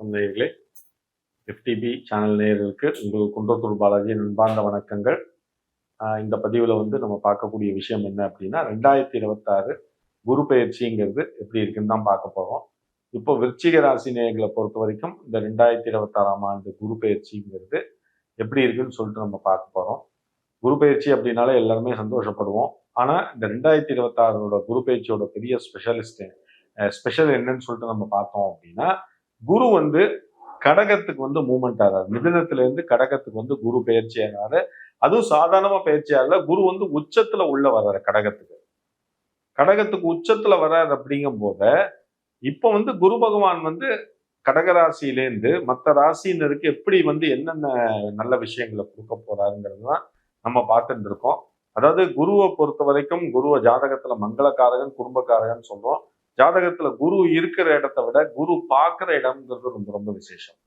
வணக்கம் நேயர்களே. FTP channel நேயர்களுக்கு உங்கள் குன்றத்தூர் பாலாஜி அன்பார்ந்த வணக்கங்கள். இந்த பதிவில் நம்ம பார்க்கக்கூடிய விஷயம் என்ன அப்படின்னா, 2026 குரு பயிற்சிங்கிறது எப்படி இருக்குன்னு தான் பார்க்க போகிறோம். இப்போ விருச்சிக ராசி நேயர்களை பொறுத்த வரைக்கும் இந்த 2026ஆம் ஆண்டு குரு பயிற்சிங்கிறது எப்படி இருக்குன்னு சொல்லிட்டு நம்ம பார்க்க போகிறோம். குரு பயிற்சி அப்படின்னாலே எல்லாருமே சந்தோஷப்படுவோம். ஆனால் இந்த 2026 குரு பயிற்சியோட பெரிய ஸ்பெஷல் என்னன்னு சொல்லிட்டு நம்ம பார்த்தோம் அப்படின்னா, குரு கடகத்துக்கு மூவ்மெண்ட் ஆகிறாரு. மிதுனத்துல கடகத்துக்கு குரு பயிற்சி ஆகிறாரு. அதுவும் சாதாரணமா பயிற்சி ஆகல, குரு உச்சத்துல உள்ள வர்றாரு. கடகத்துக்கு உச்சத்துல வர்றாரு. அப்படிங்கும் போத இப்ப குரு பகவான் கடகராசியிலேருந்து மற்ற ராசியினருக்கு எப்படி என்னென்ன நல்ல விஷயங்களை கொடுக்க போறாருங்கிறது தான் நம்ம பார்த்துட்டு இருக்கோம். அதாவது குருவை பொறுத்த வரைக்கும், குருவை ஜாதகத்துல மங்களக்காரகன், குடும்பக்காரகன் சொல்றோம். ஜாதகத்துல குரு இருக்கிற இடத்தை விட குரு பார்க்கிற இடம்ங்கிறது ரொம்ப ரொம்ப விசேஷம்.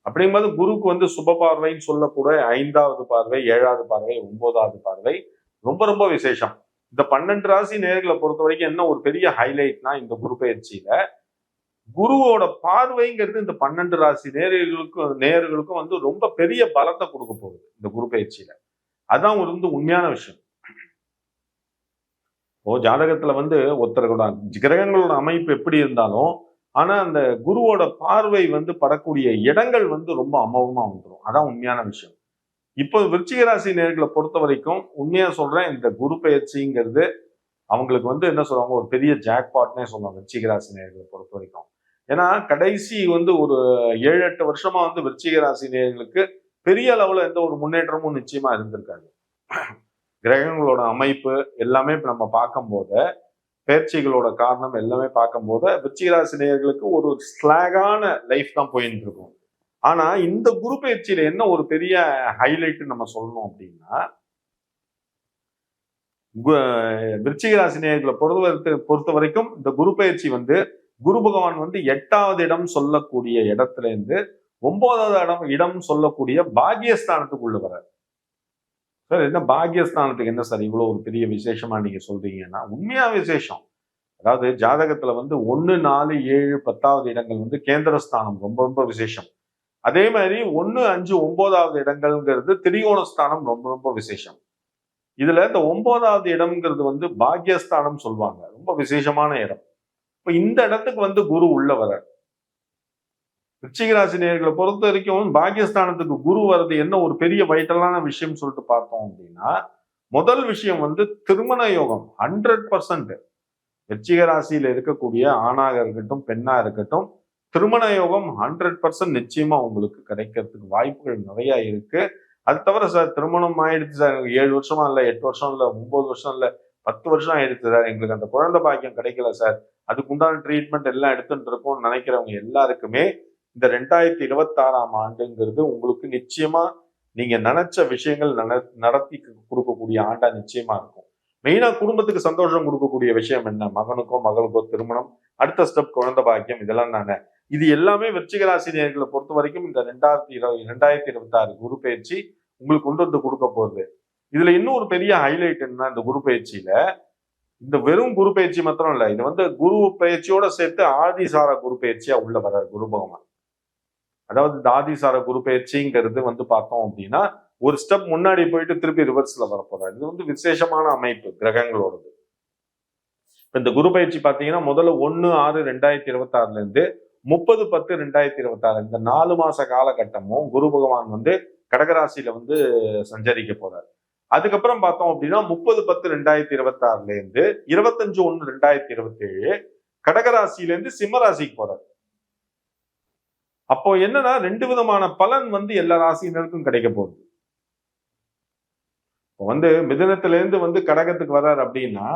அப்படிங்கும்போது குருக்கு சுப பார்வைன்னு சொல்லக்கூட 5வது பார்வை, 7வது பார்வை, 9வது பார்வை ரொம்ப ரொம்ப விசேஷம். இந்த 12 ராசி நேர்களை பொறுத்த வரைக்கும் என்ன ஒரு பெரிய ஹைலைட்னா, இந்த குரு பயிற்சியில குருவோட பார்வைங்கிறது இந்த 12 ராசி நேர்களுக்கும் ரொம்ப பெரிய பலத்தை கொடுக்க போகுது இந்த குரு பயிற்சியில. அதான் உண்மையான விஷயம். ஜாதகத்துல ஒருத்தரோட கிரகங்களோட அமைப்பு எப்படி இருந்தாலும், ஆனா அந்த குருவோட பார்வை படக்கூடிய இடங்கள் ரொம்ப அமோகமா வந்துடும். அதான் உண்மையான விஷயம். இப்போ விருச்சிக ராசி நேர்களை பொறுத்த வரைக்கும் உண்மையா சொல்றேன், இந்த குரு பயிற்சிங்கிறது அவங்களுக்கு என்ன சொல்லுவாங்க, ஒரு பெரிய ஜாக்பாட்னே சொல்லுவாங்க விருச்சிக ராசி நேர்களை பொறுத்த வரைக்கும். ஏன்னா கடைசி ஒரு 7-8 வருஷமா விருச்சிக ராசி நேர்களுக்கு பெரிய அளவுல எந்த ஒரு முன்னேற்றமும் நிச்சயமா இருந்திருக்காங்க. கிரகங்களோட அமைப்பு எல்லாமே நம்ம பார்க்கும்போது, பயிற்சிகளோட காரணம் எல்லாமே பார்க்கும்போது விருச்சிக ராசி நேயர்களுக்கு ஒரு ஸ்லாகான லைஃப் தான் போயிட்டு இருக்கும். ஆனா இந்த குரு பயிற்சியில என்ன ஒரு பெரிய ஹைலைட் நம்ம சொல்லணும் அப்படின்னா, விருச்சிக ராசி நேயர்களை பொறுத்த வரைக்கும் இந்த குரு பயிற்சி குரு பகவான் 8வது இடம் சொல்லக்கூடிய இடத்துல இருந்து 9வது இடம் சொல்லக்கூடிய பாக்கியஸ்தானத்துக்குள்ள வர்றாரு. சார் என்ன பாக்கியஸ்தானத்துக்கு என்ன சார் இவ்வளவு ஒரு பெரிய விசேஷமா நீங்க சொல்றீங்கன்னா, உண்மையா விசேஷம். அதாவது ஜாதகத்துல 1, 4, 7, 10வது இடங்கள் கேந்திரஸ்தானம் ரொம்ப ரொம்ப விசேஷம். அதே மாதிரி 1, 5, 9வது இடங்கள்ங்கிறது திரிகோணஸ்தானம் ரொம்ப ரொம்ப விசேஷம். இதுல இந்த 9வது இடம்ங்கிறது பாக்கியஸ்தானம் சொல்லுவாங்க, ரொம்ப விசேஷமான இடம். இப்ப இந்த இடத்துக்கு குரு உள்ள வர விருச்சிக ராசி நேயர்களை பொறுத்த வரைக்கும் பாக்கியஸ்தானத்துக்கு குரு வர்றது என்ன ஒரு பெரிய வைட்டலான விஷயம் சொல்லிட்டு பார்த்தோம் அப்படின்னா, முதல் விஷயம் திருமண யோகம் 100%. விருச்சிக ராசியில இருக்கக்கூடிய ஆணாக இருக்கட்டும், பெண்ணா இருக்கட்டும், திருமண யோகம் 100% நிச்சயமா உங்களுக்கு கிடைக்கிறதுக்கு வாய்ப்புகள் நிறைய இருக்கு. அது தவிர சார் திருமணம் ஆயிடுச்சு சார், 7 வருஷமா இல்ல, 8 வருஷம் இல்ல, 9 வருஷம் இல்ல, 10 வருஷம் ஆயிடுச்சு சார், எங்களுக்கு அந்த குழந்தை பாக்கியம் கிடைக்கல சார், அதுக்கு உண்டான ட்ரீட்மெண்ட் எல்லாம் எடுத்துட்டு இருக்கோம்னு நினைக்கிறவங்க எல்லாருக்குமே இந்த 2026ஆம் ஆண்டுங்கிறது உங்களுக்கு நிச்சயமா நீங்க நினைச்ச விஷயங்கள் நடத்தி கொடுக்கக்கூடிய ஆண்டா நிச்சயமா இருக்கும். மெயினா குடும்பத்துக்கு சந்தோஷம் கொடுக்கக்கூடிய விஷயம் என்ன, மகனுக்கோ மகளுக்கோ திருமணம், அடுத்த ஸ்டெப் குழந்தை பாக்கியம், இதெல்லாம் தானே. இது எல்லாமே விருச்சிக ராசி நேயர்களை பொறுத்த வரைக்கும் இந்த 2026 குரு பயிற்சி உங்களுக்கு கொடுக்க போகுது. இதுல இன்னும் ஒரு பெரிய ஹைலைட் என்ன, இந்த குரு பயிற்சியில இந்த வெறும் குரு பயிற்சி மாத்திரம் இல்ல, இது குரு பயிற்சியோட சேர்த்து ஆதிசார குரு பயிற்சியா உள்ள வர்றாரு குரு பகவான். அதாவது இந்த ஆதிசார குரு பயிற்சிங்கிறது பார்த்தோம் அப்படின்னா ஒரு ஸ்டெப் முன்னாடி போயிட்டு திருப்பி ரிவர்ஸ்ல வரப்போறாரு. இது விசேஷமான அமைப்பு கிரகங்களோடது. இந்த குரு பயிற்சி பாத்தீங்கன்னா முதல்ல 1/6/2026 இருந்து 30/10/2026 இந்த 4 மாச காலகட்டமும் குரு பகவான் கடகராசியில சஞ்சரிக்க போறாரு. அதுக்கப்புறம் பார்த்தோம் அப்படின்னா 30/10/2026 இருந்து 25/1/2027 கடகராசியில இருந்து சிம்ம ராசிக்கு போறாரு. அப்போ என்னன்னா 2 விதமான பலன் எல்லா ராசியினருக்கும் கிடைக்க போகுது. மிதுனத்துல இருந்து கடகத்துக்கு வர்றாரு அப்படின்னா,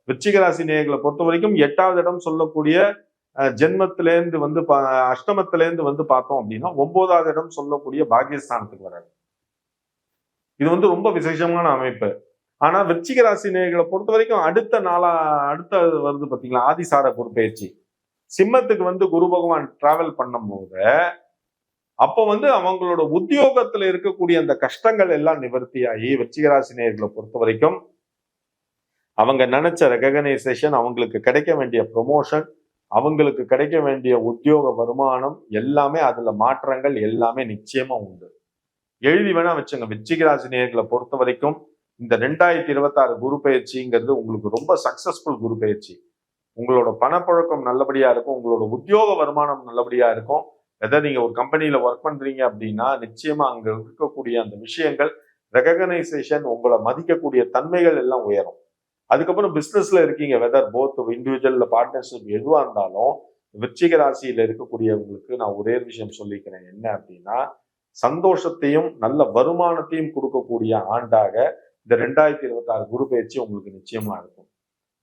விருச்சிக ராசி நேயர்களை பொறுத்த வரைக்கும் 8வது இடம் சொல்லக்கூடிய ஜென்மத்திலேருந்து அஷ்டமத்திலேருந்து பார்த்தோம் அப்படின்னா 9வது இடம் சொல்லக்கூடிய பாக்கியஸ்தானத்துக்கு வர்றாரு. இது ரொம்ப விசேஷமான அமைப்பு. ஆனா விருச்சிக ராசி நேயர்களை பொறுத்த வரைக்கும் அடுத்த வருது பாத்தீங்களா, ஆதிசார குரு பயிற்சி. சிம்மத்துக்கு குரு பகவான் டிராவல் பண்ணும்போது அப்போ அவங்களோட உத்தியோகத்துல இருக்கக்கூடிய அந்த கஷ்டங்கள் எல்லாம் நிவர்த்தியாகி விருச்சிக ராசி நேயர்களை பொறுத்த வரைக்கும் அவங்க நினைச்ச ரெகனைசேஷன், அவங்களுக்கு கிடைக்க வேண்டிய ப்ரொமோஷன், அவங்களுக்கு கிடைக்க வேண்டிய உத்தியோக வருமானம் எல்லாமே, அதுல மாற்றங்கள் எல்லாமே நிச்சயமா உண்டு. எழுதி வேணா வச்சுங்க. விருச்சிக ராசி நேயர்களை பொறுத்த வரைக்கும் இந்த 2026 குரு பயிற்சிங்கிறது உங்களுக்கு ரொம்ப சக்சஸ்ஃபுல் குரு பயிற்சி. உங்களோட பணப்புழக்கம் நல்லபடியா இருக்கும். உங்களோட உத்தியோக வருமானம் நல்லபடியா இருக்கும். எதாவது நீங்க ஒரு கம்பெனியில ஒர்க் பண்றீங்க அப்படின்னா நிச்சயமா அங்க இருக்கக்கூடிய அந்த விஷயங்கள், ரெகக்னைசேஷன், உங்களை மதிக்கக்கூடிய தன்மைகள் எல்லாம் உயரும். அதுக்கப்புறம் பிசினஸ்ல இருக்கீங்க, வெதர் போத் இண்டிவிஜுவல் பார்ட்னர்ஷிப் எதுவா இருந்தாலும், விருச்சிக ராசியில இருக்கக்கூடியவங்களுக்கு நான் ஒரே விஷயம் சொல்லிக்கிறேன். என்ன அப்படின்னா, சந்தோஷத்தையும் நல்ல வருமானத்தையும் கொடுக்கக்கூடிய ஆண்டாக இந்த 2026 குரு பயிற்சி உங்களுக்கு நிச்சயமா இருக்கும்.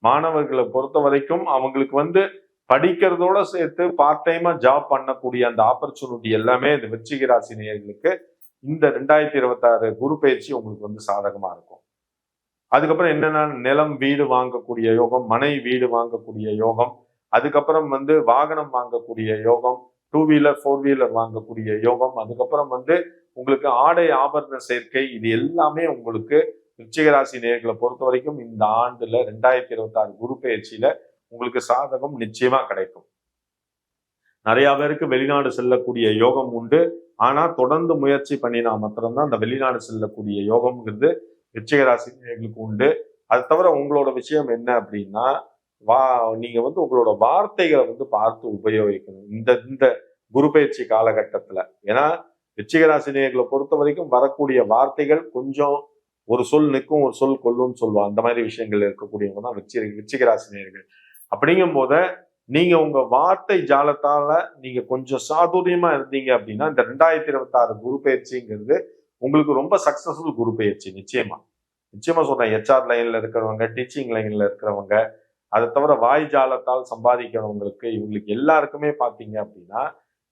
மாணவர்களை பொறுத்த வரைக்கும் அவங்களுக்கு படிக்கிறதோட சேர்த்து பார்ட் டைமா ஜாப் பண்ணக்கூடிய அந்த ஆப்பர்ச்சுனிட்டி எல்லாமே இந்த விருச்சிக ராசி நேயர்களுக்கு இந்த 2026 குரு பயிற்சி உங்களுக்கு சாதகமா இருக்கும். அதுக்கப்புறம் என்னன்னா, நிலம் வீடு வாங்கக்கூடிய யோகம், மனை வீடு வாங்கக்கூடிய யோகம், அதுக்கப்புறம் வாகனம் வாங்கக்கூடிய யோகம், 2 வீலர் 4 வீலர் வாங்கக்கூடிய யோகம், அதுக்கப்புறம் உங்களுக்கு ஆடை ஆபரண சேர்க்கை, இது எல்லாமே உங்களுக்கு விருச்சிக ராசி நேயர்களை பொறுத்த வரைக்கும் இந்த ஆண்டுல 2026 குரு பயிற்சியில உங்களுக்கு சாதகம் நிச்சயமா கிடைக்கும். நிறைய பேருக்கு வெளிநாடு செல்லக்கூடிய யோகம் உண்டு. ஆனா தொடர்ந்து முயற்சி பண்ணினா மாத்திரம்தான் அந்த வெளிநாடு செல்லக்கூடிய யோகம்ங்கிறது விருச்சிக ராசி நேயர்களுக்கு உண்டு. அது தவிர உங்களோட விஷயம் என்ன அப்படின்னா, நீங்க உங்களோட வார்த்தைகளை பார்த்து உபயோகிக்கணும் இந்த இந்த குரு பயிற்சி காலகட்டத்துல. ஏன்னா விருச்சிக ராசி நேயர்களை பொறுத்த வரைக்கும் வரக்கூடிய வார்த்தைகள் கொஞ்சம் ஒரு சொல் நிற்கும், ஒரு சொல் கொல்லும்னு சொல்லுவாங்க. அந்த மாதிரி விஷயங்கள் இருக்கக்கூடியவங்க தான் விருச்சிக ராசி நேயர்கள். அப்படிங்கும் போத நீங்க உங்க வார்த்தை ஜாலத்தால நீங்க கொஞ்சம் சாதுரியமா இருந்தீங்க அப்படின்னா இந்த 2026 குரு பயிற்சிங்கிறது உங்களுக்கு ரொம்ப சக்சஸ்ஃபுல் குரு பயிற்சி. நிச்சயமா சொல்றேன். ஹெச்ஆர் லைன்ல இருக்கிறவங்க, டீச்சிங் லைன்ல இருக்கிறவங்க, அதை தவிர வாய் ஜாலத்தால் சம்பாதிக்கிறவங்களுக்கு, இவங்களுக்கு எல்லாருக்குமே பாத்தீங்க அப்படின்னா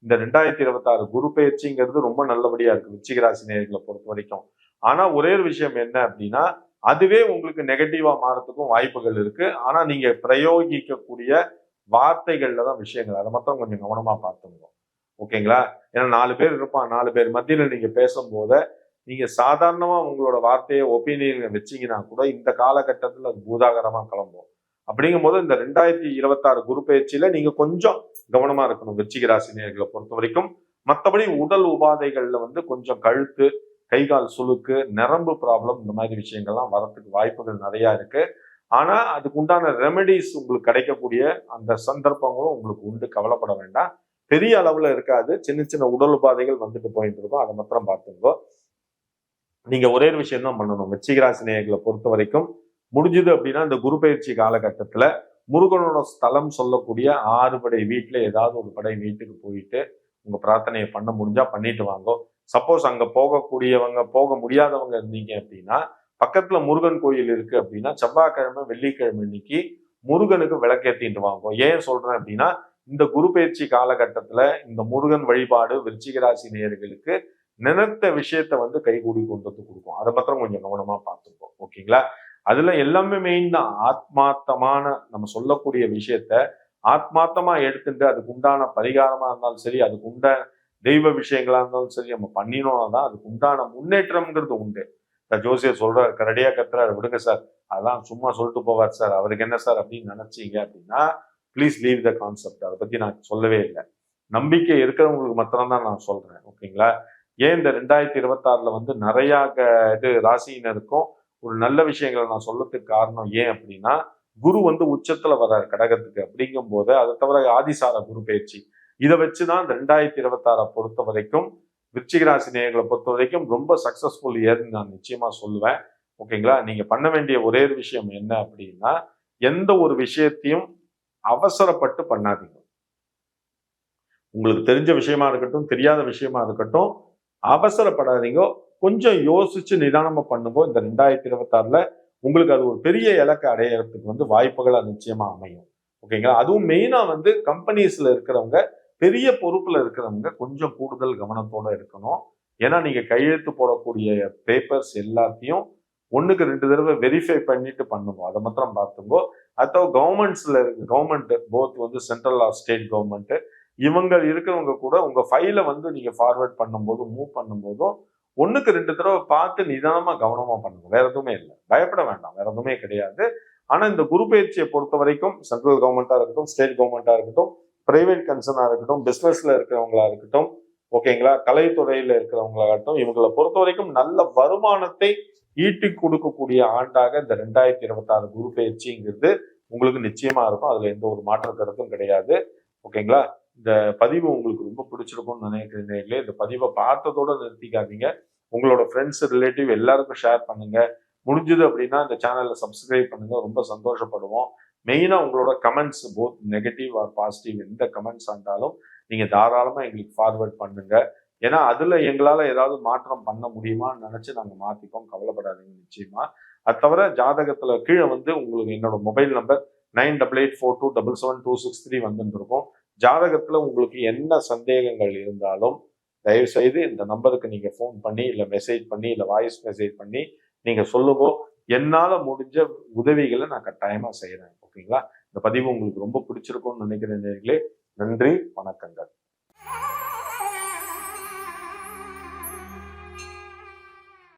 இந்த 2026 குரு பயிற்சிங்கிறது ரொம்ப நல்லபடியா இருக்கு விருச்சிக ராசி நேயர்களை பொறுத்த வரைக்கும். ஆனா ஒரே ஒரு விஷயம் என்ன அப்படின்னா, அதுவே உங்களுக்கு நெகட்டிவா மாறதுக்கும் வாய்ப்புகள் இருக்கு. ஆனா நீங்க பிரயோகிக்கக்கூடிய வார்த்தைகள்ல தான் விஷயங்கள். அதை மட்டும் கொஞ்சம் கவனமா பார்த்துக்கணும். ஓகேங்களா? ஏன்னா 4 பேர் இருப்பான், 4 பேர் மத்தியில நீங்க பேசும்போது நீங்க சாதாரணமா உங்களோட வார்த்தையை ஒப்பீனியன் வச்சீங்கன்னா கூட இந்த காலகட்டத்தில் அது பூதாகரமா கிளம்பும். அப்படிங்கும்போது இந்த 2026 குரு பயிற்சியில நீங்க கொஞ்சம் கவனமா இருக்கணும் விருச்சிக ராசி நேயர்களை பொறுத்த வரைக்கும். மற்றபடி உடல் உபாதைகள்ல கொஞ்சம் கழுத்து, கை கால் சுளுக்கு, நரம்பு ப்ராப்ளம், இந்த மாதிரி விஷயங்கள்லாம் வரத்துக்கு வாய்ப்புகள் நிறைய இருக்கு. ஆனா அதுக்கு உண்டான ரெமெடிஸ் உங்களுக்கு கிடைக்கக்கூடிய அந்த சந்தர்ப்பங்களும் உங்களுக்கு உண்டு. கவலைப்பட வேண்டாம். பெரிய அளவுல இருக்காது. சின்ன சின்ன உடல் உபாதைகள் போயிட்டு இருக்கும். அதை மாத்திரம் பார்த்துக்கோ. நீங்க ஒரே ஒரு விஷயம் தான் பண்ணணும். விருச்சிக ராசி நேயர்களை பொறுத்த வரைக்கும் முடிஞ்சது அப்படின்னா இந்த குரு பயிற்சி காலகட்டத்துல முருகனோட ஸ்தலம் சொல்லக்கூடிய 6 படை வீட்டுல ஏதாவது ஒரு படை வீட்டுக்கு போயிட்டு உங்க பிரார்த்தனையை பண்ண முடிஞ்சா பண்ணிட்டு வாங்க. சப்போஸ் அங்க போகக்கூடியவங்க, போக முடியாதவங்க இருந்தீங்க அப்படின்னா பக்கத்துல முருகன் கோயில் இருக்கு அப்படின்னா செவ்வாய்க்கிழமை, வெள்ளிக்கிழமை இன்னைக்கு முருகனுக்கு விளக்கேற்றிட்டு வாங்க. ஏன் சொல்றேன் அப்படின்னா இந்த குரு பயிற்சி காலகட்டத்துல இந்த முருகன் வழிபாடு விருச்சிக ராசி நேயர்களுக்கு நினைத்த விஷயத்த கைகூடி கொண்டு கொடுக்கும். அதை மாத்திரம் கொஞ்சம் கவனமா பார்த்துப்போம். ஓகேங்களா? அதுல எல்லாமே மெயின் தான். ஆத்மார்த்தமான நம்ம சொல்லக்கூடிய விஷயத்த ஆத்மார்த்தமா எடுத்துட்டு அதுக்கு உண்டான பரிகாரமா இருந்தாலும் சரி, அதுக்கு உண்டான தெய்வ விஷயங்களா இருந்தாலும் சரி நம்ம பண்ணினோம்னா தான் அதுக்கு உண்டான முன்னேற்றம்ங்கிறது உண்டு. ஜோசியர் சொல்றாரு, கரடியா கத்துறாரு, விடுங்க சார், அதெல்லாம் சும்மா சொல்லிட்டு போவார் சார், அவருக்கு என்ன சார் அப்படின்னு நினைச்சீங்க அப்படின்னா ப்ளீஸ் லீவ் த கான்செப்ட். அதை பத்தி நான் சொல்லவே இல்லை. நம்பிக்கை இருக்கிறவங்களுக்கு மாத்திரம்தான் நான் சொல்றேன். ஓகேங்களா? ஏன் இந்த 2026ல நிறைய ராசியினருக்கும் ஒரு நல்ல விஷயங்களை நான் சொல்லறதுக்கு காரணம் ஏன் அப்படின்னா, குரு உச்சத்துல வர்றாரு கடகத்துக்கு. அப்படிங்கும் போது அதை தவிர ஆதிசார குரு பயிற்சி, இதை வச்சுதான் இந்த 2026 பொறுத்த வரைக்கும் விருச்சிக ராசி நேயர்களை பொறுத்த வரைக்கும் ரொம்ப சக்சஸ்ஃபுல் இயர்னு நான் நிச்சயமா சொல்லுவேன். ஓகேங்களா? நீங்க பண்ண வேண்டிய ஒரே ஒரு விஷயம் என்ன அப்படின்னா, எந்த ஒரு விஷயத்தையும் அவசரப்பட்டு பண்ணாதீங்க. உங்களுக்கு தெரிஞ்ச விஷயமா இருக்கட்டும், தெரியாத விஷயமா இருக்கட்டும், அவசரப்படாதீங்க. கொஞ்சம் யோசிச்சு நிதானமா பண்ணும்போது இந்த 2026ல உங்களுக்கு அது ஒரு பெரிய இலக்கை அடையறதுக்கு வாய்ப்புகளா நிச்சயமா அமையும். ஓகேங்களா? அதுவும் மெயினா கம்பெனிஸ்ல இருக்கிறவங்க, பெரிய பொறுப்புல இருக்கிறவங்க கொஞ்சம் கூடுதல் கவனத்தோட இருக்கணும். ஏன்னா நீங்க கையெழுத்து போடக்கூடிய பேப்பர்ஸ் எல்லாத்தையும் 1க்கு 2 தடவை வெரிஃபை பண்ணிட்டு பண்ணுவோம். அதை மாத்திரம் பார்த்துங்கோ. அதாவது government both central or state government, இவங்க இருக்கிறவங்க கூட உங்க ஃபைலை நீங்க ஃபார்வர்ட் பண்ணும்போது, மூவ் பண்ணும்போதும் 1க்கு 2 தடவை பார்த்து நிதானமா கவனமா பண்ணுங்க. வேற எதுவுமே இல்லை. பயப்பட வேண்டாம். வேற எதுவுமே கிடையாது. ஆனா இந்த குரு பயிற்சியை பொறுத்த வரைக்கும் சென்ட்ரல் கவர்மெண்டா இருக்கட்டும், ஸ்டேட் கவர்மெண்டா இருக்கட்டும், பிரைவேட் கன்சர்னா இருக்கட்டும், பிசினஸ்ல இருக்கிறவங்களா இருக்கட்டும், ஓகேங்களா, கலைத்துறையில இருக்கிறவங்களாகட்டும், இவங்களை பொறுத்த வரைக்கும் நல்ல வருமானத்தை ஈட்டி கொடுக்கக்கூடிய ஆண்டாக இந்த 2026 குரு பயிற்சிங்கிறது உங்களுக்கு நிச்சயமா இருக்கும். அதுல எந்த ஒரு மாற்று கருத்தும் கிடையாது. ஓகேங்களா. இந்த பதிவு உங்களுக்கு ரொம்ப பிடிச்சிருக்கும்னு நினைக்கிறேன். இந்த பதிவை பார்த்ததோட நிறுத்திக்காதீங்க. உங்களோட ஃப்ரெண்ட்ஸ், ரிலேட்டிவ் எல்லாருக்கும் ஷேர் பண்ணுங்க. முடிஞ்சது அப்படின்னா இந்த சேனலை சப்ஸ்கிரைப் பண்ணுங்க. ரொம்ப சந்தோஷப்படுவோம். மெயினா உங்களோட comments, both negative or positive, எந்த கமெண்ட்ஸ் இருந்தாலும் நீங்க தாராளமா எங்களுக்கு ஃபார்வர்ட் பண்ணுங்க. ஏன்னா அதுல எங்களால ஏதாவது மாற்றம் பண்ண முடியுமான்னு நினைச்சு நாங்க மாத்திப்போம். கவலைப்படாதீங்க நிச்சயமா. அது தவிர ஜாதகத்துல கீழே வந்து உங்களுக்கு என்னோட மொபைல் நம்பர் 9884277263 வந்துட்டு இருக்கும். ஜாதகத்துல உங்களுக்கு என்ன சந்தேகங்கள் இருந்தாலும் தயவு செய்து இந்த நம்பருக்கு நீங்க ஃபோன் பண்ணி, இல்ல மெசேஜ் பண்ணி, இல்ல வாய்ஸ் மெசேஜ் பண்ணி நீங்க சொல்லுங்க. என்னால முடிஞ்ச உதவிகளை நான் கட்டாயமா செய்யறேன். ஓகேங்களா. இந்த பதிவு உங்களுக்கு ரொம்ப பிடிச்சிருக்கும்னு நினைக்கிறேன். நன்றி, வணக்கங்கள்.